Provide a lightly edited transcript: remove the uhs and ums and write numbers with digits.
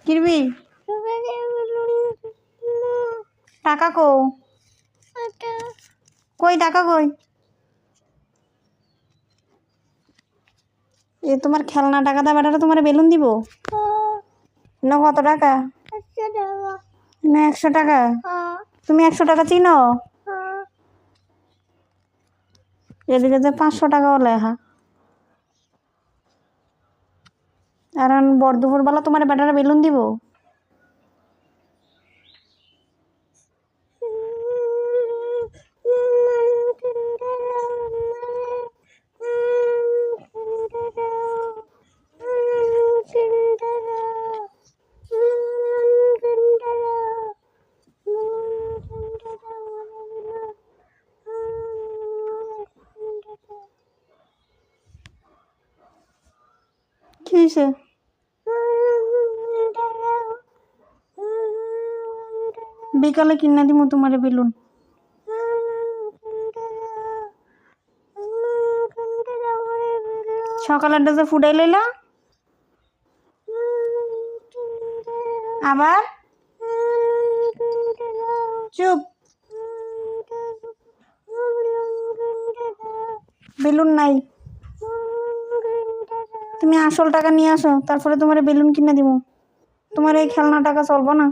কিনবি? টাকা কো? কই টাকা কই? এ তোমার খেলনা টাকা দা বেটাটা তোমার বেলুন দিব না? কত টাকা? না 100 টাকা? তুমি 100 টাকা চিনো? এদিকে যে 500 টাকাও লেখা। আর বড় দুপুর বেলা তোমার বেটারা বেলুন দিব? কি হয়েছে? বিকালে কিনা দিব তোমার বেলুন। সকালেরটা যে ফুটাই লইলা আবার চুপ। বেলুন নাই, তুমি আসল টাকা নিয়ে আসো, তারপরে তোমার বেলুন কিনে দিব। তোমার এই খেলনা টাকা চলবো না।